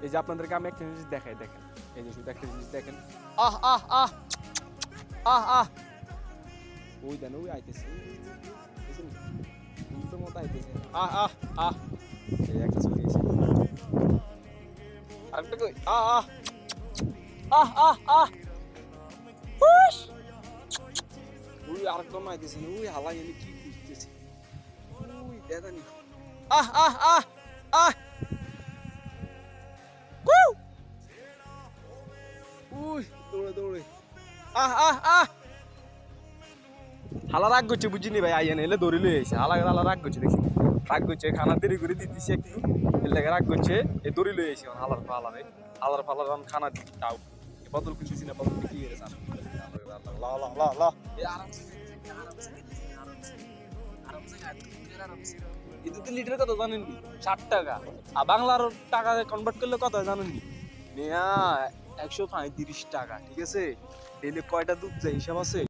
এই যে আপনাদেরকে আমি একটা জিনিস দেখাই, দেখেন এই যে শুধু একটা জিনিস দেখেন। ওই দেন ওই আইতেছে, বুঝতে মতো আইতেছে। এই একটা চলে গেছে, আরেকটা কই। ওই আরেকটা আইতেছে, ওই হালাই এনে কি করতেছে, ওই দেখানি। আহ আহ আহ আহ উই দৌড়ে দৌড়ে হালা রাগ করছে বুঝিনি ভাই, আইয়া এলে দৌড়ি লই আইছে। হালা রাগ করছে, দেখছি রাগ করছে, খানা দেরি করে দিতেছি একটু, এর লাগে রাগ করছে, এই দৌড়ি লই আইছে হালার ফালার খানা দিতে তাও বদল করতেছি না, বদল কি হয়ে গেছে। লা লা লা লা এই আরামসে আরামসে এই 2 লিটার কত জানেন নি? 60 টাকা। আর বাংলার টাকা কনভার্ট করলে কত জানেন নি? মিয়া 135 টাকা, ঠিক আছে? ডেইলি কয়টা দুধ যায় হিসাব আছে?